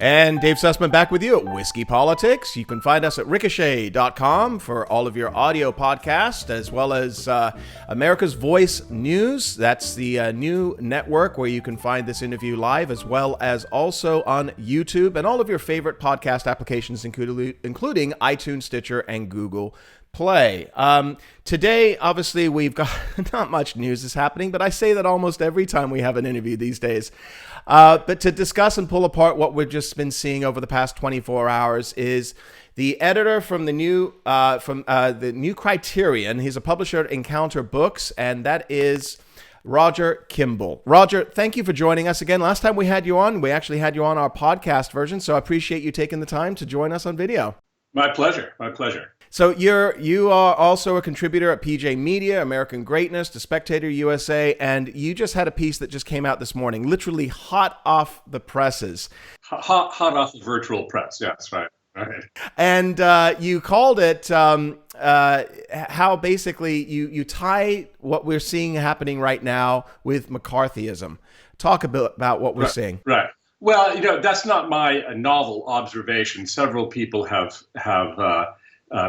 And Dave Sussman back with you at Whiskey Politics. You can find us at ricochet.com for all of your audio podcasts, as well as America's Voice News. That's the new network where you can find this interview live, as well as also on YouTube and all of your favorite podcast applications, including iTunes, Stitcher, and Google Play. Today, obviously, we've got not much news is happening, but I say that almost every time we have an interview these days. But to discuss and pull apart what we've just been seeing over the past 24 hours is the editor from the new Criterion. He's a publisher at Encounter Books, and that is Roger Kimball. Roger, thank you for joining us again. Last time we had you on, we actually had you on our podcast version, so I appreciate you taking the time to join us on video. My pleasure. My pleasure. So you are also a contributor at PJMedia, American Greatness, to SpectatorUSA, and you just had a piece that just came out this morning, literally hot off the presses. Hot off the virtual press. Yes, right. Right. And you called it how basically you tie what we're seeing happening right now with McCarthyism. Talk a bit about what we're seeing. Right. Well, that's not my novel observation. Several people have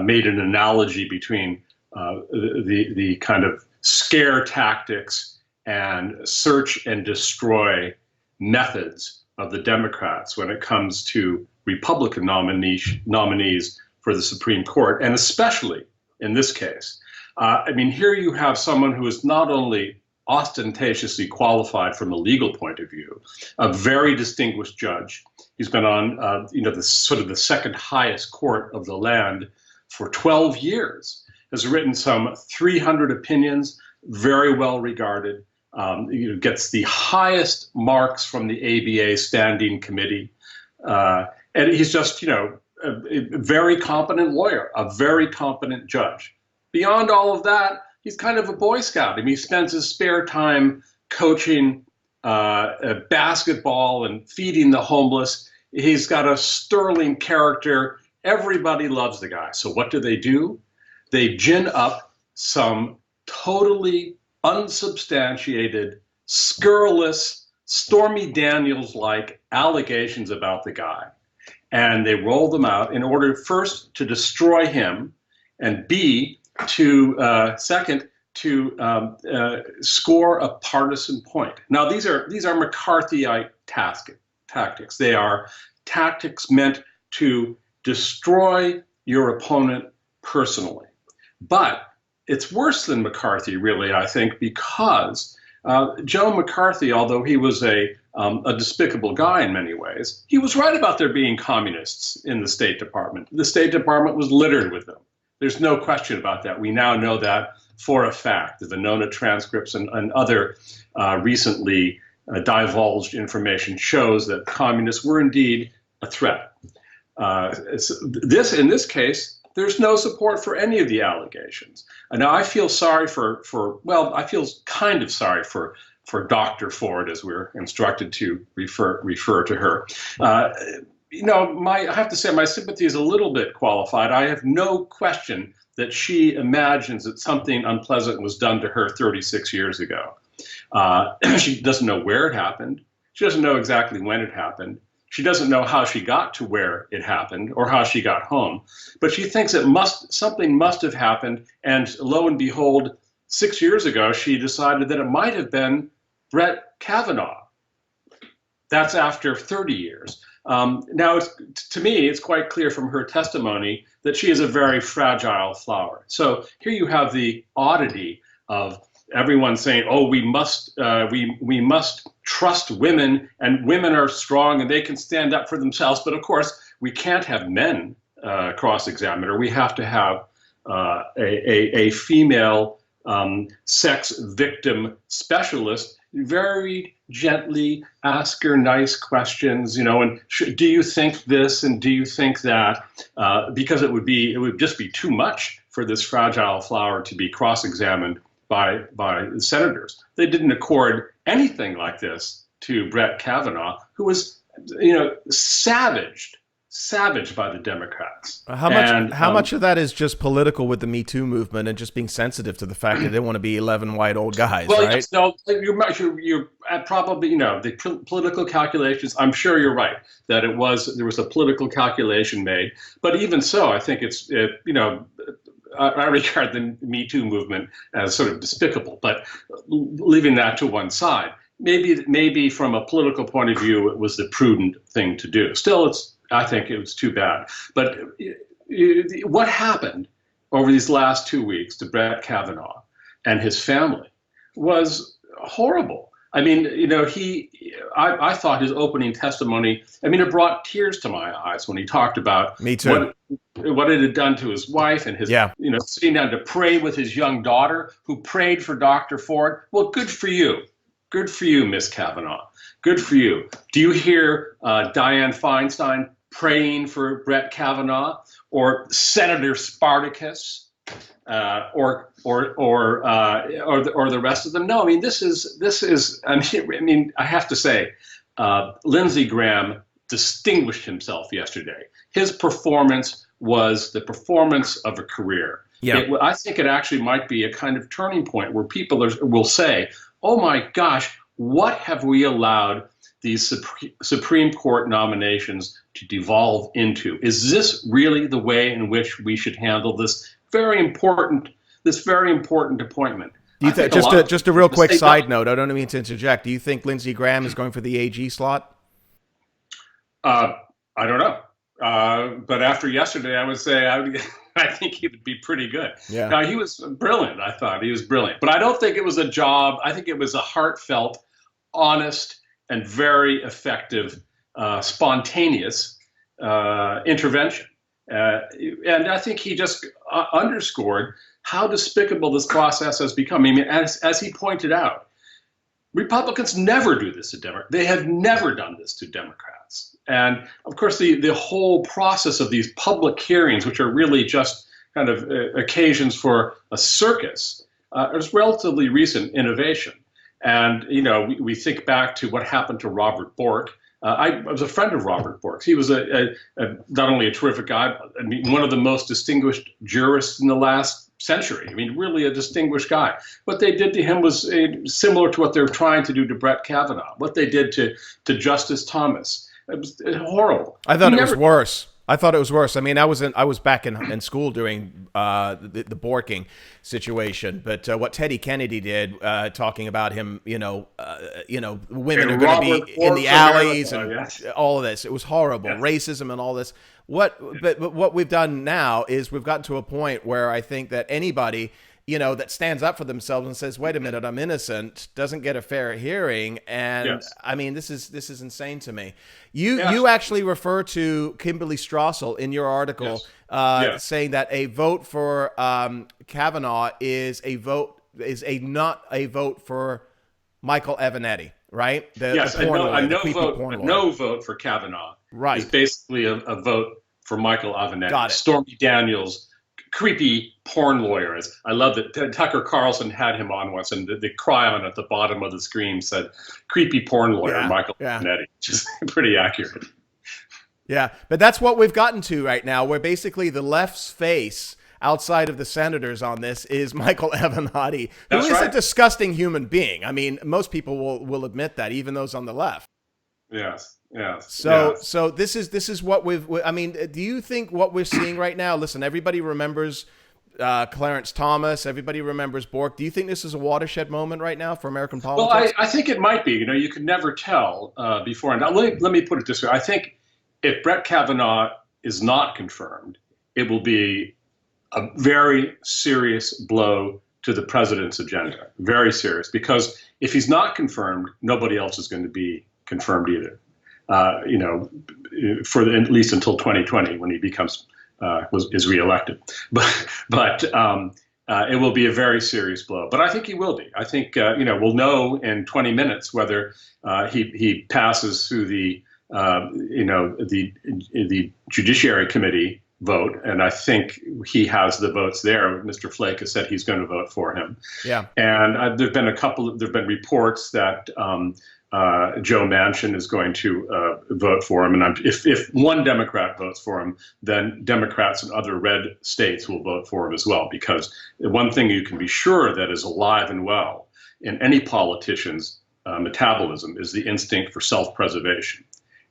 made an analogy between the kind of scare tactics and search and destroy methods of the Democrats when it comes to Republican nominees for the Supreme Court, and especially in this case. Here you have someone who is not only ostentatiously qualified from a legal point of view, a very distinguished judge. He's been on, the second highest court of the land for 12 years, has written some 300 opinions, very well regarded, gets the highest marks from the ABA Standing Committee. And he's just, a very competent lawyer, a very competent judge. Beyond all of that, he's kind of a Boy Scout. He spends his spare time coaching basketball and feeding the homeless. He's got a sterling character. Everybody loves the guy. So what do? They gin up some totally unsubstantiated, scurrilous, Stormy Daniels-like allegations about the guy. And they roll them out in order, first, to destroy him, and B, second, to score a partisan point. Now, these are McCarthyite tactics. They are tactics meant to destroy your opponent personally. But it's worse than McCarthy, really, I think, because Joe McCarthy, although he was a despicable guy in many ways, he was right about there being communists in the State Department. The State Department was littered with them. There's no question about that. We now know that for a fact. The Venona transcripts and other recently divulged information shows that communists were indeed a threat. In this case, there's no support for any of the allegations. And now I feel sorry I feel kind of sorry for Dr. Ford, as we're instructed to refer to her. I have to say my sympathy is a little bit qualified. I have no question that she imagines that something unpleasant was done to her 36 years ago. She doesn't know where it happened. She doesn't know exactly when it happened. She doesn't know how she got to where it happened or how she got home, but she thinks something must have happened. And lo and behold, 6 years ago, she decided that it might have been Brett Kavanaugh. That's after 30 years. Now, to me, it's quite clear from her testimony that she is a very fragile flower. So here you have the oddity of everyone saying, "Oh, we must trust women, and women are strong and they can stand up for themselves." But of course, we can't have men cross-examine her. We have to have a female sex victim specialist. Very gently ask her nice questions, and do you think this and do you think that? Because it would just be too much for this fragile flower to be cross-examined by the senators. They didn't accord anything like this to Brett Kavanaugh, who was, savaged savaged by the Democrats. How much of that is just political with the Me Too movement and just being sensitive to the fact that they want to be 11 white old guys, well, right? Yes, no, you're probably, the political calculations. I'm sure you're right that there was a political calculation made. But even so, I think I regard the Me Too movement as sort of despicable. But leaving that to one side, maybe from a political point of view, it was the prudent thing to do. Still, I think it was too bad. But what happened over these last 2 weeks to Brett Kavanaugh and his family was horrible. I mean, I thought his opening testimony, it brought tears to my eyes when he talked about Me too. What it had done to his wife and his, sitting down to pray with his young daughter who prayed for Dr. Ford. Well, good for you. Good for you, Miss Kavanaugh. Good for you. Do you hear Diane Feinstein praying for Brett Kavanaugh, or Senator Spartacus, or the rest of them? No, this is. I have to say, Lindsey Graham distinguished himself yesterday. His performance was the performance of a career. Yeah. I think it actually might be a kind of turning point where people will say, "Oh my gosh, what have we allowed these Supreme Court nominations to devolve into? Is this really the way in which we should handle this very important appointment?" Do you think, just a real quick side note, I don't mean to interject, do you think Lindsey Graham is going for the AG slot? I don't know. But after yesterday, I would say I think he would be pretty good. Yeah. Now, he was brilliant. I thought he was brilliant. But I don't think it was a job. I think it was a heartfelt, honest, and very effective, spontaneous intervention. And I think he just underscored how despicable this process has become. As he pointed out, Republicans never do this to Democrats. They have never done this to Democrats. And of course, the whole process of these public hearings, which are really just kind of occasions for a circus, is relatively recent innovation. And, we think back to what happened to Robert Bork. I was a friend of Robert Bork's. He was not only a terrific guy, one of the most distinguished jurists in the last century. Really a distinguished guy. What they did to him was similar to what they're trying to do to Brett Kavanaugh, what they did to Justice Thomas. It was horrible. I thought it was worse. I was back in school during the Borking situation, but what Teddy Kennedy did, talking about him, women are going to be in the alleys and all of this. It was horrible, racism and all this. But what we've done now is we've gotten to a point where I think that anybody, that stands up for themselves and says, "Wait a minute, I'm innocent," doesn't get a fair hearing. And this is insane to me. You actually refer to Kimberly Strassel in your article, saying that a vote for Kavanaugh is not a vote for Michael Avenatti, right? A no vote for Kavanaugh is basically a vote for Michael Avenatti. Got it. Stormy Daniels, creepy porn lawyer. I love that Tucker Carlson had him on once, and the chyron at the bottom of the screen said "creepy porn lawyer Michael Avenatti," which is pretty accurate. Yeah, but that's what we've gotten to right now, where basically the left's face outside of the senators on this is Michael Avenatti, who is a disgusting human being. Most people will admit that, even those on the left. Yes. So this is what do you think what we're seeing right now? Listen, everybody remembers Clarence Thomas. Everybody remembers Bork. Do you think this is a watershed moment right now for American politics? Well, I think it might be. You could never tell before. And let me put it this way. I think if Brett Kavanaugh is not confirmed, it will be a very serious blow to the president's agenda. Very serious. Because if he's not confirmed, nobody else is going to be confirmed either. For at least until 2020, when he is reelected. But it will be a very serious blow. But I think he will be. I think we'll know in 20 minutes whether he passes through the Judiciary Committee vote, and I think he has the votes there. Mr. Flake has said he's going to vote for him. Yeah. And there've been reports that Joe Manchin is going to vote for him. And if one Democrat votes for him, then Democrats in other red states will vote for him as well. Because one thing you can be sure that is alive and well in any politician's metabolism is the instinct for self-preservation.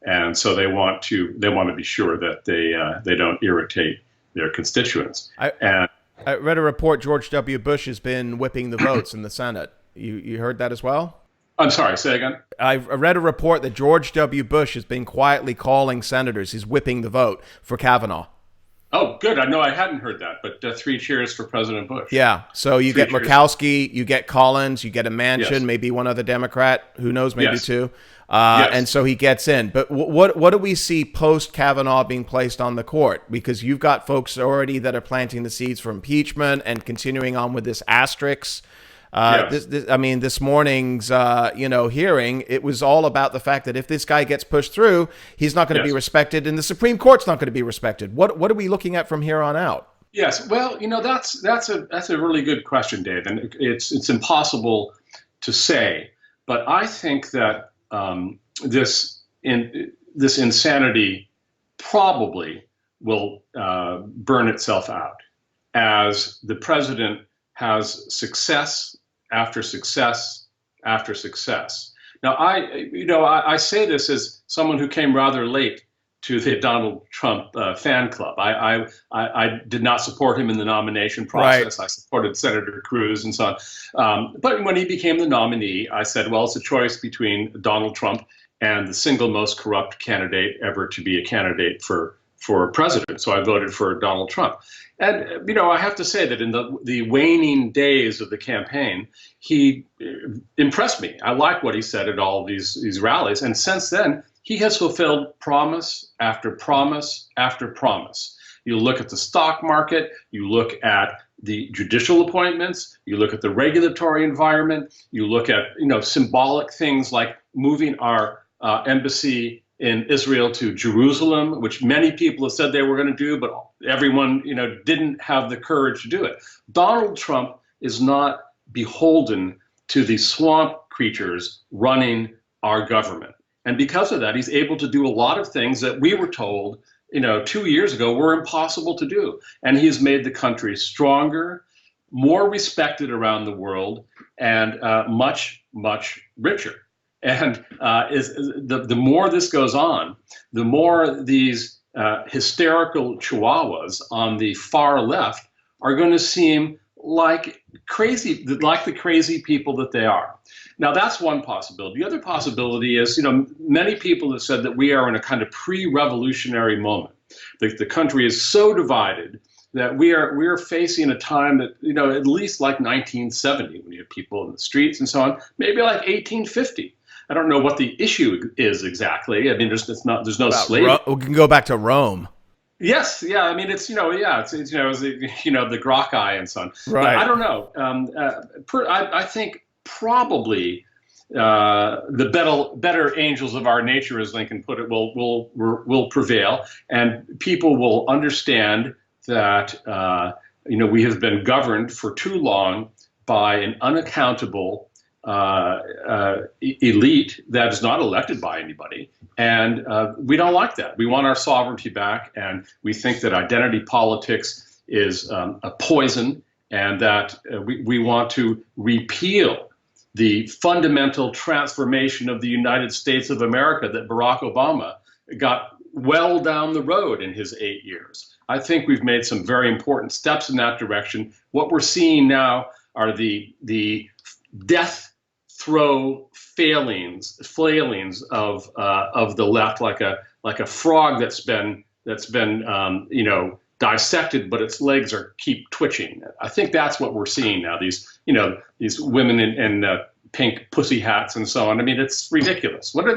And so they want to be sure that they don't irritate their constituents. I read a report George W. Bush has been whipping the votes in the Senate. You heard that as well? I'm sorry, say again? I read a report that George W. Bush has been quietly calling senators. He's whipping the vote for Kavanaugh. Oh, good. I know I hadn't heard that, but 3 cheers for President Bush. Yeah. So you get Murkowski, you get Collins, you get a Manchin, yes. Maybe one other Democrat, who knows, maybe yes. 2. Yes. And so he gets in. But what do we see post Kavanaugh being placed on the court? Because you've got folks already that are planting the seeds for impeachment and continuing on with this asterisk. Yes. This morning's hearing, it was all about the fact that if this guy gets pushed through, he's not going to yes. be respected, and the Supreme Court's not going to be respected. What are we looking at from here on out? Yes, well, that's a really good question, Dave, and it's impossible to say, but I think that this insanity probably will burn itself out as the president has success after success after success. Now, I say this as someone who came rather late to the Donald Trump fan club. I did not support him in the nomination process. Right. I supported Senator Cruz and so on. But when he became the nominee, I said, well, it's a choice between Donald Trump and the single most corrupt candidate ever to be a candidate for president. So I voted for Donald Trump. And, I have to say that in the waning days of the campaign, he impressed me. I like what he said at all these rallies. And since then, he has fulfilled promise after promise after promise. You look at the stock market, you look at the judicial appointments, you look at the regulatory environment, you look at, symbolic things like moving our embassy in Israel to Jerusalem, which many people have said they were going to do, but everyone, didn't have the courage to do it. Donald Trump is not beholden to the swamp creatures running our government. And because of that, he's able to do a lot of things that we were told, 2 years ago were impossible to do. And he has made the country stronger, more respected around the world, and much, much richer. And the more this goes on, the more these hysterical chihuahuas on the far left are going to seem like the crazy people that they are. Now, that's one possibility. The other possibility is, many people have said that we are in a kind of pre-revolutionary moment. The country is so divided that we are facing a time that, at least like 1970, when you have people in the streets and so on, maybe like 1850. I don't know what the issue is exactly. I mean, there's no slavery. We can go back to Rome. Yes, yeah. I mean, it's the Gracchi and so on. Right. But I don't know. I think probably the better angels of our nature, as Lincoln put it, will prevail, and people will understand that we have been governed for too long by an unaccountable elite that is not elected by anybody. And we don't like that. We want our sovereignty back. And we think that identity politics is a poison, and that we want to repeal the fundamental transformation of the United States of America that Barack Obama got well down the road in his 8 years. I think we've made some very important steps in that direction. What we're seeing now are the death throw flailings of the left, like a frog that's been dissected, but its legs keep twitching. I think that's what we're seeing now. These women in pink pussy hats and so on. I mean, it's ridiculous. What do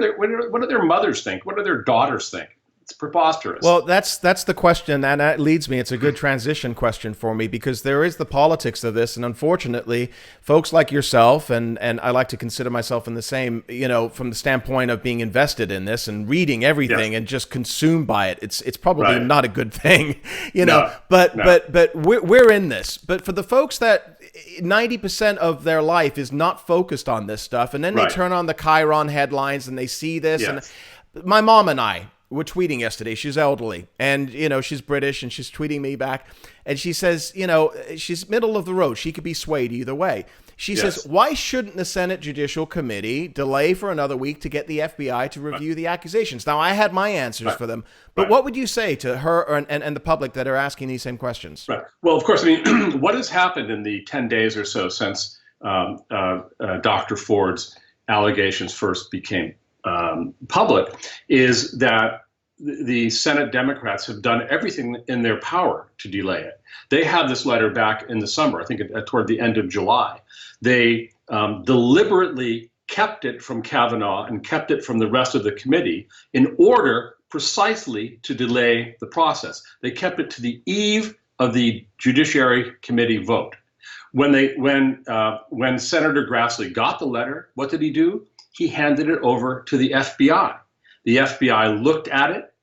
their mothers think? What do their daughters think? It's preposterous. Well, that's the question, and that leads me. It's a good transition question for me, because there is the politics of this, and unfortunately, folks like yourself, and I like to consider myself in the same, from the standpoint of being invested in this and reading everything and just consumed by it. It's probably not a good thing, But we're in this. But for the folks that 90% of their life is not focused on this stuff, and then they turn on the Chiron headlines and they see this, and my mom and I were tweeting yesterday. She's elderly, and she's British, and she's tweeting me back, and she says, she's middle of the road. She could be swayed either way. She says, why shouldn't the Senate Judicial Committee delay for another week to get the FBI to review the accusations? Now, I had my answers for them, but what would you say to her and the public that are asking these same questions? Right. Well, of course, what has happened in the 10 days or so since Dr. Ford's allegations first became public is that the Senate Democrats have done everything in their power to delay it. They had this letter back in the summer, I think toward the end of July. They deliberately kept it from Kavanaugh and kept it from the rest of the committee in order precisely to delay the process. They kept it to the eve of the Judiciary Committee vote. When Senator Grassley got the letter, what did he do? He handed it over to the FBI. The FBI looked at it.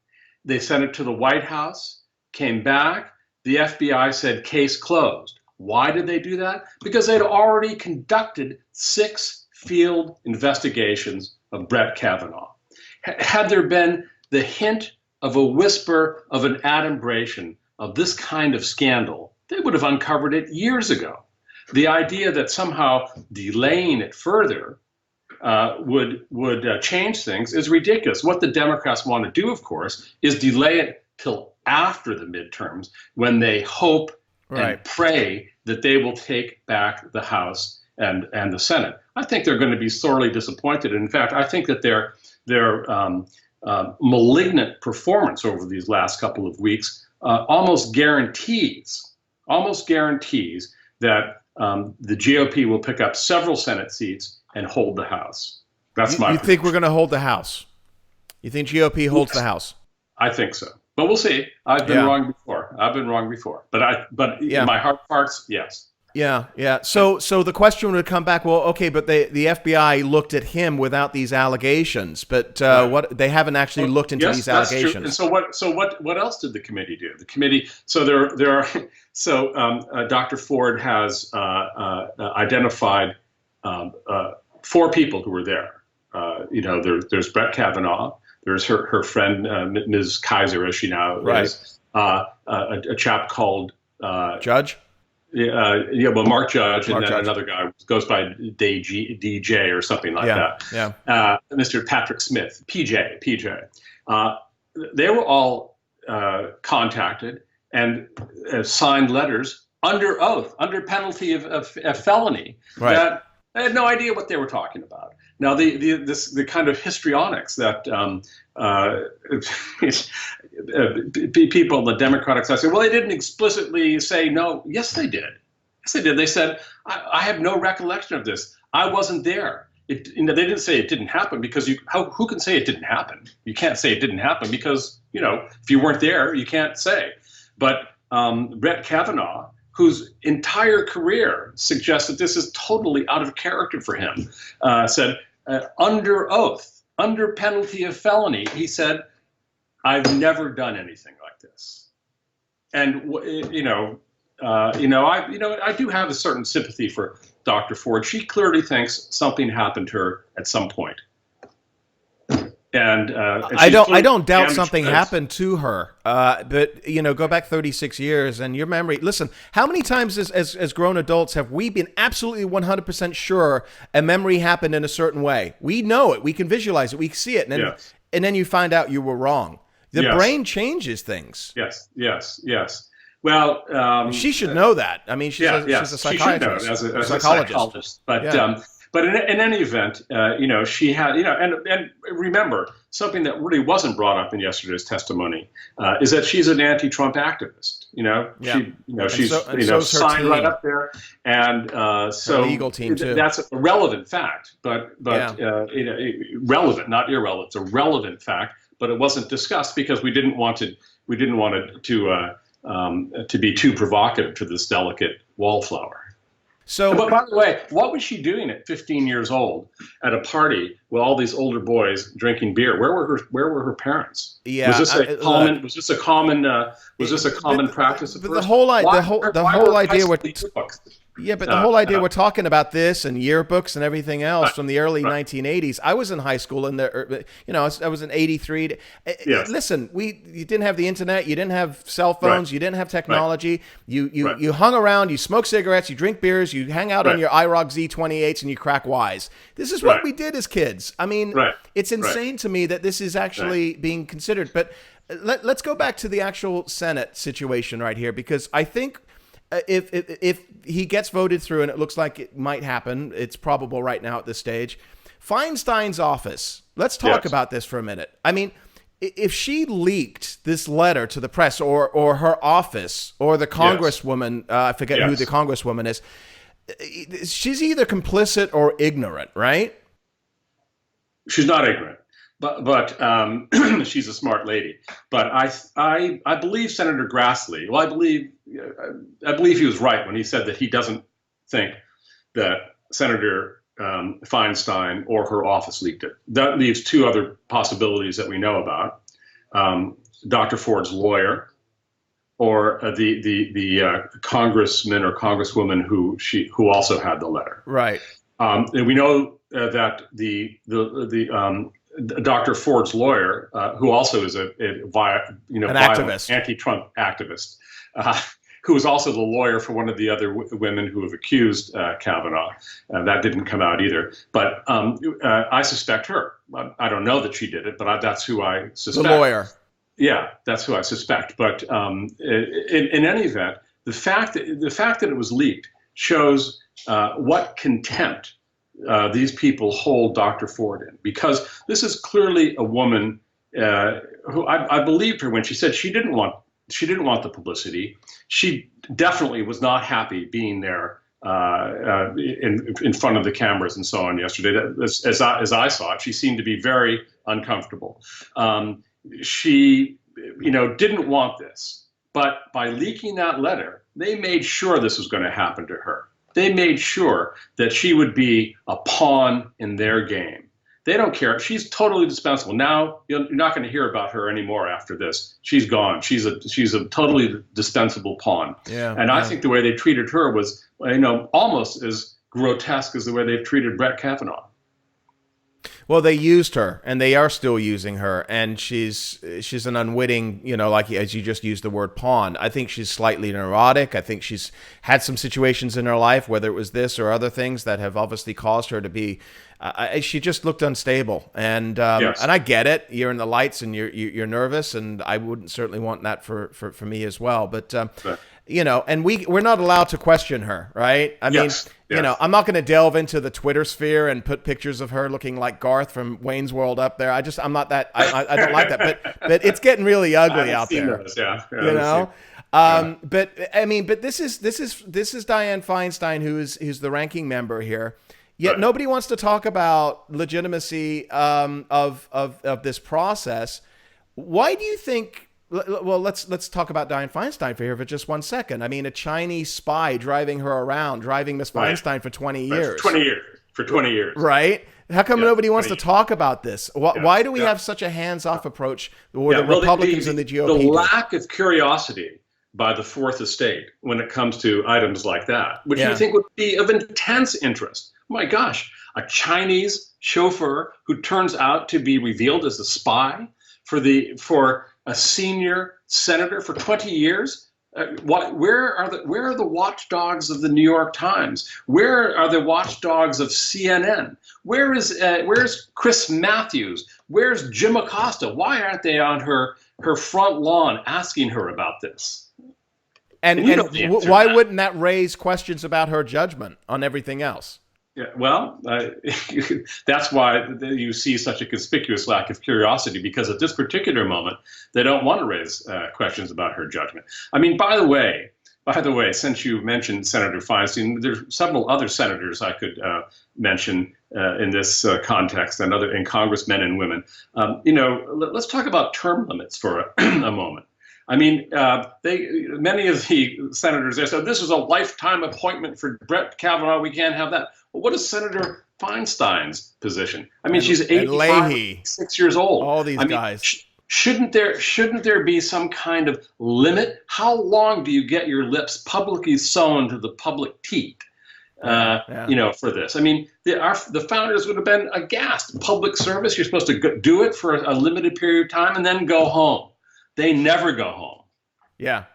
They sent it to the White House, came back. The FBI said case closed. Why did they do that? Because they'd already conducted 6 field investigations of Brett Kavanaugh. Had there been the hint of a whisper of an adumbration of this kind of scandal, they would have uncovered it years ago. The idea that somehow delaying it further would change things is ridiculous. What the Democrats want to do, of course, is delay it till after the midterms, when they hope and pray that they will take back the House and the Senate. I think they're going to be sorely disappointed. In fact, I think that their malignant performance over these last couple of weeks almost guarantees that the GOP will pick up several Senate seats and hold the House. That's my. You think we're going to hold the House? You think GOP holds the House? I think so, but we'll see. I've been wrong before. But in my heart of hearts, yes. Yeah. So the question would come back. Well, okay, but the FBI looked at him without these allegations, but what they haven't actually looked into these allegations. True. And so what else did the committee do? The committee. So there are. So Dr. Ford has identified 4 people who were there. There's Brett Kavanaugh. There's her friend, Ms. Kaiser, as she now is. A chap called Judge. Mark Judge, and then another guy goes by DJ or something like that. Yeah. Mr. Patrick Smith, PJ. They were all contacted and signed letters under oath, under penalty of felony. That I had no idea what they were talking about. Now, the kind of histrionics that people on the Democratic side say, well, they didn't explicitly say no. Yes, they did. They said, I have no recollection of this. I wasn't there. They didn't say it didn't happen, because who can say it didn't happen? You can't say it didn't happen because, if you weren't there, you can't say. But Brett Kavanaugh, whose entire career suggests that this is totally out of character for him, said under oath, under penalty of felony, he said, I've never done anything like this. And I do have a certain sympathy for Dr. Ford. She clearly thinks something happened to her at some point. And I don't doubt something happened to her. But go back 36 years and your memory. Listen, how many times as grown adults have we been absolutely 100% sure a memory happened in a certain way? We know it. We can visualize it. We see it. And then you find out you were wrong. The brain changes things. Yes. Well, she should know that. I mean, she's a psychiatrist, as a psychologist. But in any event, she had, and remember, something that really wasn't brought up in yesterday's testimony is that she's an anti-Trump activist. She's signed right up there, and so her legal team too. That's a relevant fact, but relevant, not irrelevant. It's a relevant fact. but it wasn't discussed because we didn't want it to be too provocative to this delicate wallflower. So, but by the way, what was she doing at 15 years old at a party with all these older boys drinking beer? Where were her parents? Yeah, was this a common practice? But the whole idea we're talking about this and yearbooks and everything else from the early 1980s. I was in high school I was in 83. Yes. Listen, you didn't have the internet, you didn't have cell phones, you didn't have technology. You hung around, you smoked cigarettes, you drink beers, you hang out on your IROC Z28s, and you crack wise. This is what we did as kids. I mean, it's insane to me that this is actually being considered. But let's go back to the actual Senate situation right here, because I think if he gets voted through, and it looks like it might happen, it's probable right now at this stage, Feinstein's office, let's talk about this for a minute. I mean, if she leaked this letter to the press, or her office, or the congresswoman, I forget who the congresswoman is, she's either complicit or ignorant, right? She's not ignorant, but she's a smart lady. But I believe Senator Grassley. Well, I believe he was right when he said that he doesn't think that Senator Feinstein or her office leaked it. That leaves two other possibilities that we know about: Dr. Ford's lawyer, or the congressman or congresswoman who also had the letter. Right. And we know that the Dr. Ford's lawyer, who also is an activist, anti-Trump activist, who was also the lawyer for one of the other women who have accused Kavanaugh. That didn't come out either. But I suspect her. I don't know that she did it, but that's who I suspect. The lawyer. Yeah, that's who I suspect. But in any event, the fact that it was leaked shows what contempt these people hold Dr. Ford in, because this is clearly a woman who I believed her when she said she didn't want the publicity. She definitely was not happy being there in front of the cameras and so on yesterday. As I saw it, she seemed to be very uncomfortable. She, didn't want this, but by leaking that letter, they made sure this was going to happen to her. They made sure that she would be a pawn in their game. They don't care. She's totally dispensable. Now you're not going to hear about her anymore after this. She's gone. She's a totally dispensable pawn. Yeah, and I think the way they treated her was, almost as grotesque as the way they've treated Brett Kavanaugh. Well, they used her, and they are still using her, and she's an unwitting, like as you just used the word pawn. I think she's slightly neurotic. I think she's had some situations in her life, whether it was this or other things, that have obviously caused her to be. She just looked unstable, and I get it. You're in the lights, and you're nervous, and I wouldn't certainly want that for me as well. But and we're not allowed to question her, right? I mean, I'm not going to delve into the Twitter sphere and put pictures of her looking like Garth from Wayne's World up there. I'm not that. I don't like that. But it's getting really ugly out there. Those, But this is Diane Feinstein, who's the ranking member here. Yet nobody wants to talk about legitimacy of this process. Why do you think? Well, let's talk about Diane Feinstein for just 1 second. I mean, a Chinese spy driving Miss Feinstein for 20 years. For 20 years. Right? How come nobody wants to talk about this? Why do we have such a hands-off approach, or the Republicans and the GOP? The lack of curiosity by the Fourth Estate when it comes to items like that, which you think would be of intense interest. My gosh, a Chinese chauffeur who turns out to be revealed as a spy for a senior senator for 20 years? Where are the watchdogs of the New York Times? Where are the watchdogs of CNN? Where's Chris Matthews? Where's Jim Acosta? Why aren't they on her front lawn asking her about this? And why wouldn't that raise questions about her judgment on everything else? Yeah, well, that's why you see such a conspicuous lack of curiosity, because at this particular moment, they don't want to raise questions about her judgment. I mean, by the way, since you mentioned Senator Feinstein, there's several other senators I could mention in this context, and in congressmen and women. Let's talk about term limits for a moment. I mean, many of the senators there said this is a lifetime appointment for Brett Kavanaugh. We can't have that. Well, what is Senator Feinstein's position? I mean, she's 85, 6 years old. All these guys. Shouldn't there be some kind of limit? How long do you get your lips publicly sewn to the public teat? For this. I mean, the founders would have been aghast. Public service, you're supposed to do it for a limited period of time and then go home. They never go home. Yeah.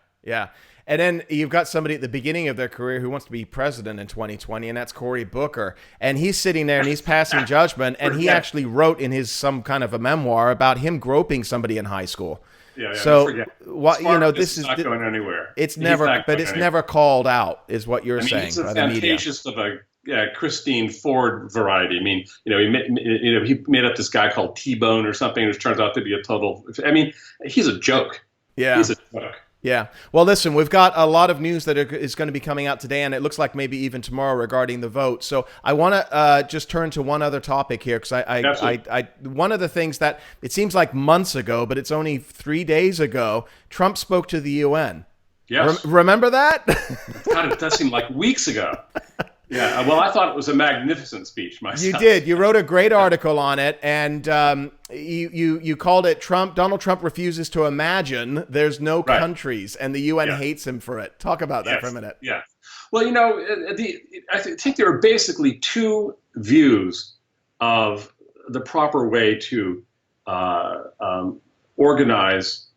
And then you've got somebody at the beginning of their career who wants to be president in 2020, and that's Cory Booker. And he's sitting there and he's passing judgment, and he actually wrote in some kind of a memoir about him groping somebody in high school. Yeah. So this is not going anywhere. It's never called out, is what you're saying. He's a by the media. fantasia of a Christine Ford variety. I mean, he made up this guy called T-Bone or something, which turns out to be a total. I mean, he's a joke. Yeah, he's a joke. Yeah. Well, listen, we've got a lot of news that is going to be coming out today, and it looks like maybe even tomorrow regarding the vote. So I want to just turn to one other topic here, because I one of the things that it seems like months ago, but it's only 3 days ago, Trump spoke to the UN. Yes. Remember that? God, it does seem like weeks ago. Yeah, well, I thought it was a magnificent speech myself. You did. You wrote a great article on it, and you called it Donald Trump refuses to imagine there's no countries, and the UN hates him for it. Talk about that for a minute. Yeah. Well, I think there are basically two views of the proper way to organize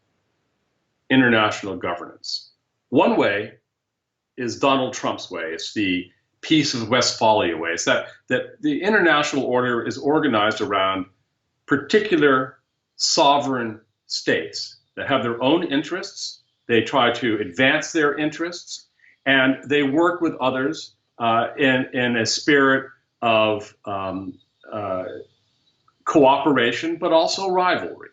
international governance. One way is Donald Trump's way. It's the Peace of Westphalia way. It's that the international order is organized around particular sovereign states that have their own interests. They try to advance their interests, and they work with others in a spirit of cooperation, but also rivalry.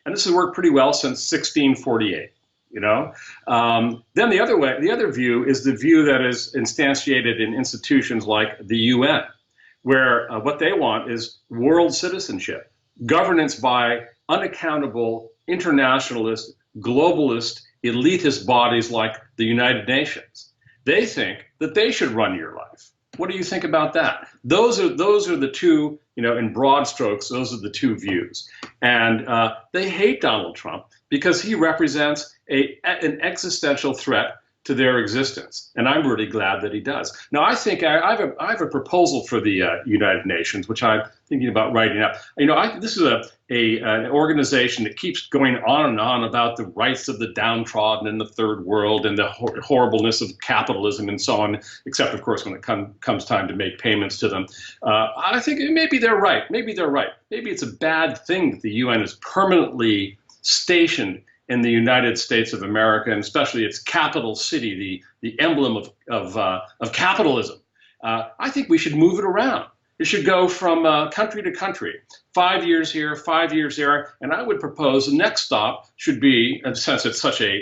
And this has worked pretty well since 1648. Then the other view is the view that is instantiated in institutions like the UN, where what they want is world citizenship, governance by unaccountable, internationalist, globalist, elitist bodies like the United Nations. They think that they should run your life. What do you think about that? Those are the two, in broad strokes, those are the two views. And they hate Donald Trump because he represents an existential threat to their existence. And I'm really glad that he does. Now, I think I have a proposal for the United Nations, which I'm thinking about writing up. This is an organization that keeps going on and on about the rights of the downtrodden in the third world and the horribleness of capitalism and so on, except, of course, when it comes time to make payments to them. I think maybe they're right. Maybe it's a bad thing that the UN is permanently stationed in the United States of America, and especially its capital city, the emblem of capitalism. I think we should move it around. It should go from country to country, 5 years here, 5 years there, and I would propose the next stop should be, since it's such a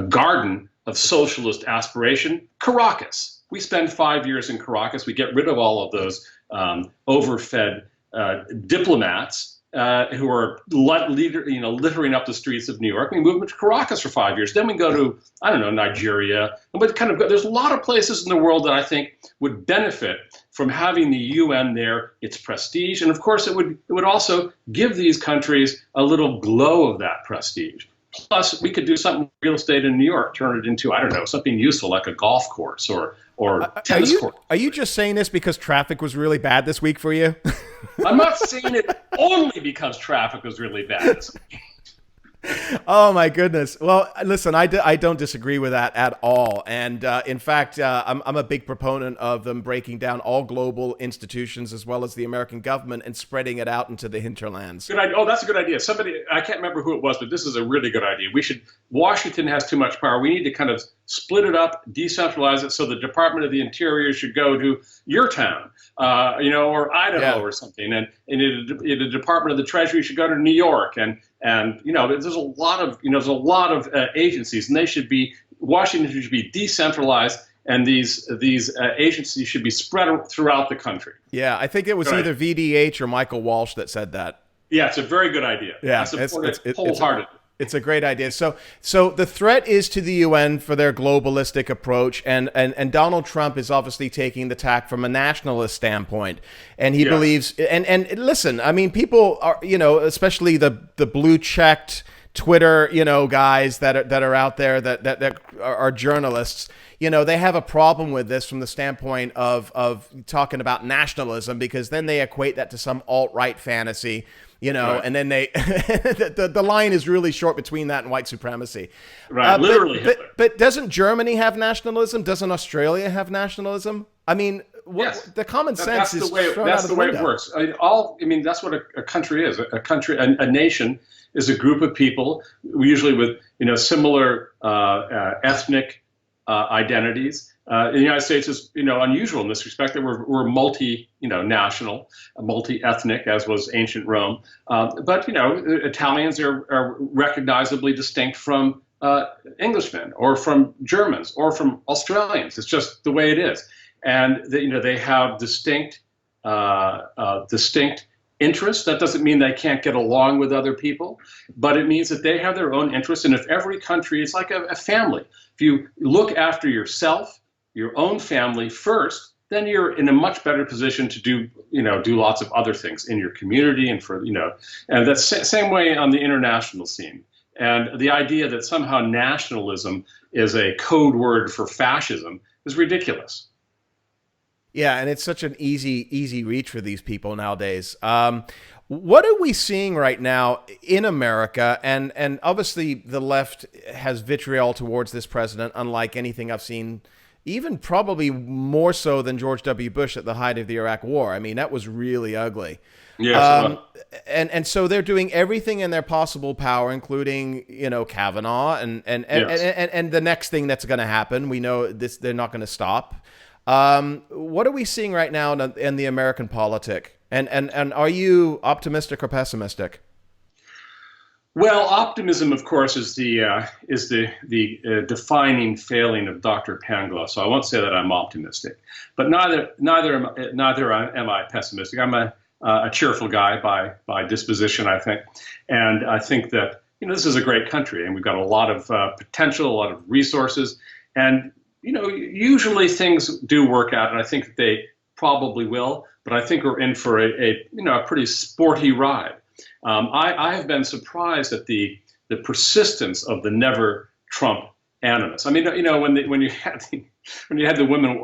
garden of socialist aspiration, Caracas. We spend 5 years in Caracas. We get rid of all of those overfed diplomats who are littering up the streets of New York. We move them to Caracas for 5 years. Then we go to, Nigeria. But there's a lot of places in the world that I think would benefit from having the UN there, its prestige. And of course, it would also give these countries a little glow of that prestige. Plus, we could do something with real estate in New York, turn it into, something useful like a golf course or tennis court. Are you just saying this because traffic was really bad this week for you? I'm not saying it only because traffic was really bad this week. Oh, my goodness. Well, listen, I don't disagree with that at all. And in fact, I'm a big proponent of them breaking down all global institutions as well as the American government and spreading it out into the hinterlands. Good idea. Oh, that's a good idea. Somebody, I can't remember who it was, but this is a really good idea. Washington has too much power. We need to kind of split it up, decentralize it, so the Department of the Interior should go to your town, or Idaho or something, and the Department of the Treasury should go to New York, and there's a lot of agencies, and Washington should be decentralized, and these agencies should be spread throughout the country. Yeah, I think it was either VDH or Michael Walsh that said that. Yeah, it's a very good idea. Yeah, I support it wholeheartedly. It's a great idea. So the threat is to the UN for their globalistic approach, and Donald Trump is obviously taking the tack from a nationalist standpoint, and he believes. And listen, I mean, people are, especially the blue checked Twitter, guys that are out there that are journalists. They have a problem with this from the standpoint of talking about nationalism, because then they equate that to some alt-right fantasy. Right. And then the line is really short between that and white supremacy. Right, literally. But doesn't Germany have nationalism? Doesn't Australia have nationalism? I mean, yes. The common sense is that's the way it works. That's what a country is. A nation is a group of people, usually with similar ethnic identities. In the United States is unusual in this respect that we're multi-national, multi-ethnic, as was ancient Rome. But Italians are recognizably distinct from Englishmen or from Germans or from Australians. It's just the way it is, and they have distinct interests. That doesn't mean they can't get along with other people, but it means that they have their own interests. And if every country is like a family, if you look after yourself, your own family first, then you're in a much better position to do lots of other things in your community and and that's the same way on the international scene. And the idea that somehow nationalism is a code word for fascism is ridiculous. Yeah, and it's such an easy reach for these people nowadays. What are we seeing right now in America? And obviously the left has vitriol towards this president, unlike anything I've seen, even probably more so than George W. Bush at the height of the Iraq War. I mean, that was really ugly. Yes. And so they're doing everything in their possible power, including Kavanaugh and the next thing that's going to happen. We know this; they're not going to stop. What are we seeing right now in the American politic? And are you optimistic or pessimistic? Well, optimism, of course, is the defining failing of Dr. Pangloss. So I won't say that I'm optimistic, but neither am I pessimistic. I'm a cheerful guy by disposition, I think, and I think that this is a great country, and we've got a lot of potential, a lot of resources, and usually things do work out, and I think that they probably will. But I think we're in for a pretty sporty ride. I have been surprised at the persistence of the never Trump animus. I mean, when you had the women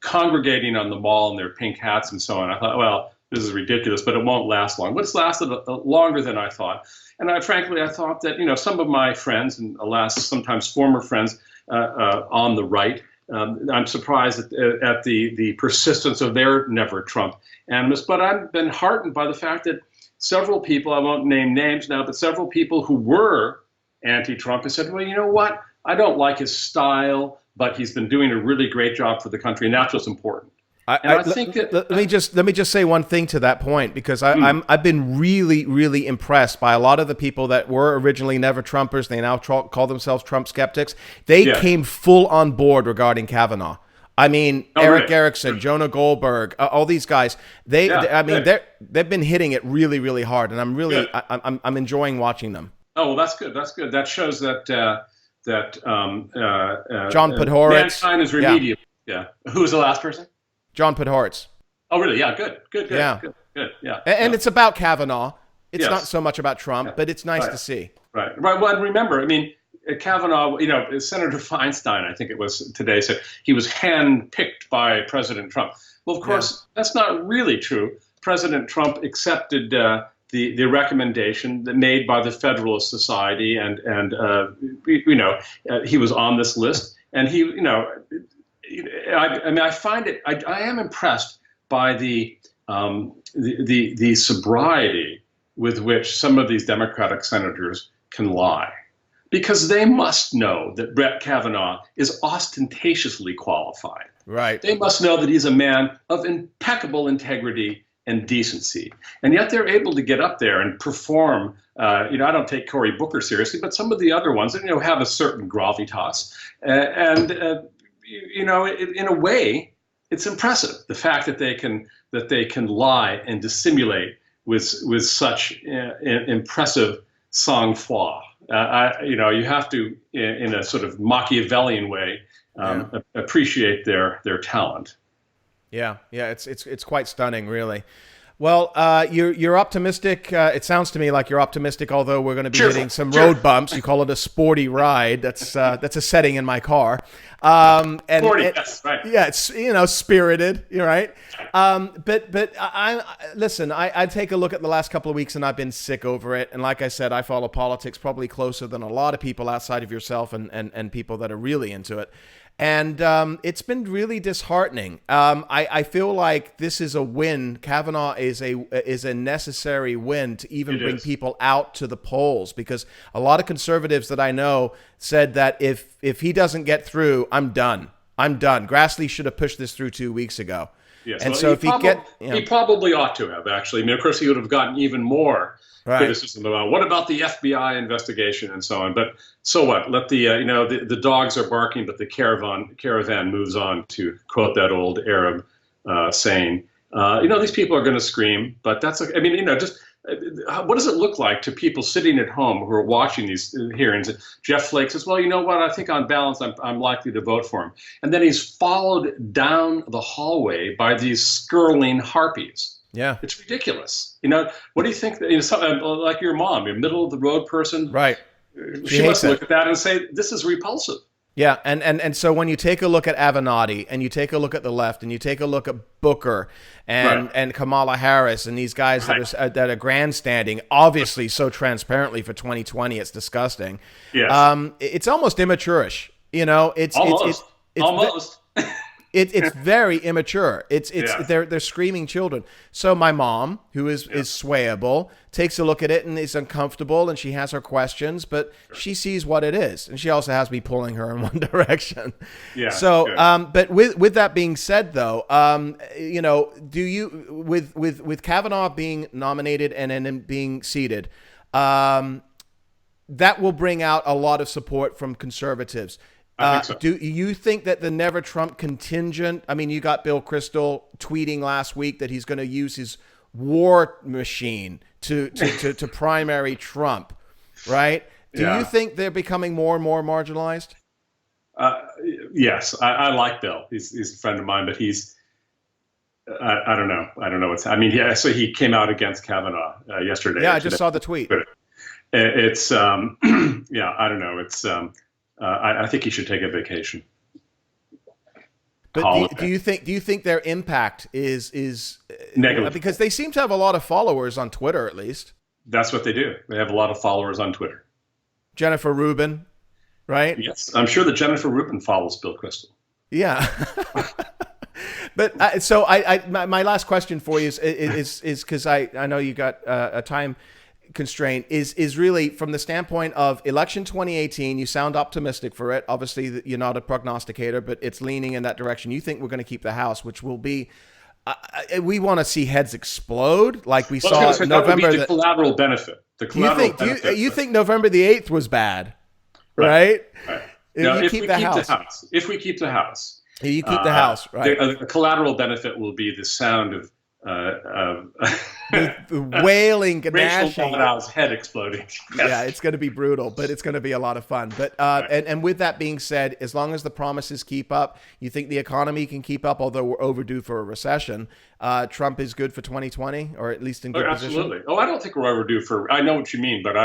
congregating on the mall in their pink hats and so on, I thought, well, this is ridiculous, but it won't last long. But it's lasted longer than I thought, and I thought that some of my friends, and alas, sometimes former friends on the right. I'm surprised at the persistence of their never Trump animus, but I've been heartened by the fact that several people, I won't name names now, but several people who were anti-Trump have said, well, you know what? I don't like his style, but he's been doing a really great job for the country, and that's what's important. I think that let me just say one thing to that point, because I've been really, really impressed by a lot of the people that were originally never Trumpers. They now call themselves Trump skeptics. They came full on board regarding Kavanaugh. I mean, Eric Erickson, Jonah Goldberg, all these guys. They've been hitting it really, really hard, and I'm enjoying watching them. Oh, well, that's good. That's good. That shows that John Podhoretz, mankind is remediable. Yeah. Who was the last person? John Podhoretz. Oh, really? Yeah, good. Yeah. And it's about Kavanaugh. It's not so much about Trump, but it's nice to see. Right. Well, and remember, I mean, Kavanaugh, Senator Feinstein, I think it was today, said he was handpicked by President Trump. Well, of course, that's not really true. President Trump accepted the recommendation that made by the Federalist Society, and he was on this list, and I find it. I am impressed by the sobriety with which some of these Democratic senators can lie, because they must know that Brett Kavanaugh is ostentatiously qualified. Right. They must know that he's a man of impeccable integrity and decency, and yet they're able to get up there and perform. I don't take Cory Booker seriously, but some of the other ones, have a certain gravitas, in a way, it's impressive, the fact that they can lie and dissimulate with such impressive sang-froid. You have to, in a sort of Machiavellian way, appreciate their talent. Yeah, it's quite stunning, really. Well, you're optimistic. It sounds to me like you're optimistic, although we're going to be hitting some road bumps. You call it a sporty ride. That's a setting in my car. Sporty, yes, right. Yeah, it's spirited. You're right. But I take a look at the last couple of weeks, and I've been sick over it. And like I said, I follow politics probably closer than a lot of people outside of yourself and people that are really into it. And it's been really disheartening. I feel like this is a win. Kavanaugh is a necessary win to even bring people out to the polls, because a lot of conservatives that I know said that if he doesn't get through, I'm done. Grassley should have pushed this through 2 weeks ago. Yes, and well, so he probably ought to have, actually. I mean, of course, he would have gotten even more criticism about what about the FBI investigation and so on. But so what? Let the dogs are barking, but the caravan moves on, to quote that old Arab saying. These people are going to scream, but what does it look like to people sitting at home who are watching these hearings? Jeff Flake says, well, you know what? I think on balance, I'm likely to vote for him. And then he's followed down the hallway by these skirling harpies. Yeah. It's ridiculous. What do you think? Like your mom, a middle of the road person. Right. She must look at that and say, this is repulsive. Yeah, and so when you take a look at Avenatti, and you take a look at the left, and you take a look at Booker and Kamala Harris and these guys that are grandstanding, obviously so transparently for 2020, it's disgusting. Yes. It's almost immature-ish. It's almost. It's very immature. They're screaming children. So my mom, who is swayable, takes a look at it and is uncomfortable, and she has her questions, but she sees what it is, and she also has me pulling her in one direction. Yeah. So, but with that being said, though, do you with Kavanaugh being nominated and then being seated, that will bring out a lot of support from conservatives. I think so. Do you think that the Never Trump contingent, I mean, you got Bill Kristol tweeting last week that he's going to use his war machine to primary Trump, right? Do you think they're becoming more and more marginalized? Yes, I like Bill. He's a friend of mine, but I don't know. I don't know so he came out against Kavanaugh yesterday. Yeah, I just saw the tweet. It's, I don't know. It's, I think he should take a vacation. But do you think their impact is negative? Because they seem to have a lot of followers on Twitter, at least. That's what they do. They have a lot of followers on Twitter. Jennifer Rubin, right? Yes, I'm sure that Jennifer Rubin follows Bill Kristol. Yeah. But so my last question for you is because I know you got a time constraint is really from the standpoint of election 2018. You sound optimistic for it. Obviously, you're not a prognosticator, but it's leaning in that direction. You think we're going to keep the House, which will be. We want to see heads explode, like we saw in November. The collateral benefit. The collateral benefit. You think November the 8th was bad, right? Right. If we keep the House. If we keep the House. You keep the House, right? The collateral benefit will be the sound of the wailing, gnashing, Kavanaugh's head exploding. Yes. Yeah, it's going to be brutal, but it's going to be a lot of fun. But and with that being said, as long as the promises keep up, you think the economy can keep up, although we're overdue for a recession. Trump is good for 2020, or at least in good position. Absolutely. Oh, I don't think we're overdue for. I know what you mean, but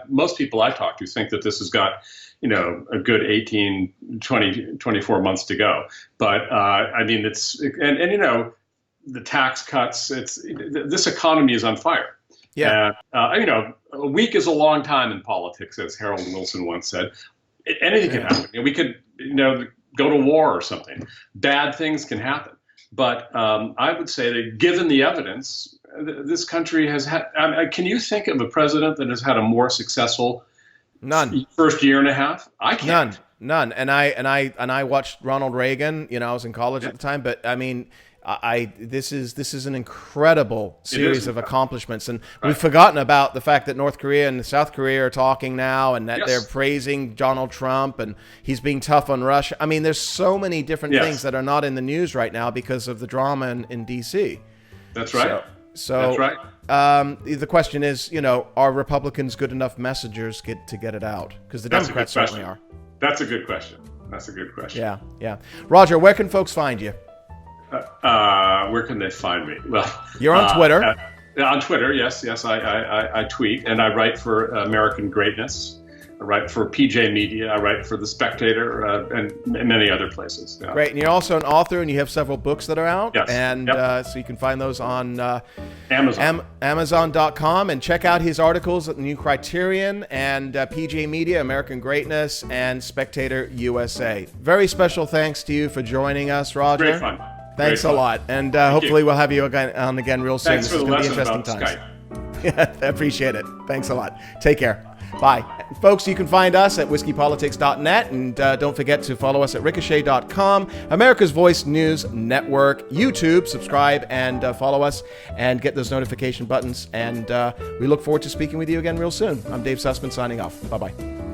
most people I talk to think that this has got a good 18, 20, 24 months to go. But it's the tax cuts. This economy is on fire. Yeah. A week is a long time in politics, as Harold Wilson once said. Anything can happen. We could, go to war or something. Bad things can happen. But I would say that given the evidence, this country has had. Can you think of a president that has had a more successful first year and a half? I can't. None. And I watched Ronald Reagan. I was in college at the time, but This is an incredible series of accomplishments, and we've forgotten about the fact that North Korea and South Korea are talking now, and that they're praising Donald Trump, and he's being tough on Russia. I mean, there's so many different things that are not in the news right now because of the drama in D.C. That's right. So that's right. The question is, are Republicans good enough messengers to get it out? Because the Democrats certainly are. That's a good question. Yeah. Roger, where can folks find you? Where can they find me? Well, you're on Twitter. On Twitter, yes. I tweet, and I write for American Greatness. I write for PJMedia. I write for The Spectator and many other places. Yeah. Great. And you're also an author, and you have several books that are out. Yes. And so you can find those on Amazon.com. And check out his articles at the new Criterion and PJMedia, American Greatness, and SpectatorUSA. Very special thanks to you for joining us, Roger. Great fun. Thanks a lot. And hopefully we'll have you on again real soon. Thanks for the lesson about times. Skype. Yeah, I appreciate it. Thanks a lot. Take care. Bye. Folks, you can find us at whiskeypolitics.net, and don't forget to follow us at ricochet.com, America's Voice News Network, YouTube. Subscribe and follow us and get those notification buttons. And we look forward to speaking with you again real soon. I'm Dave Sussman signing off. Bye-bye.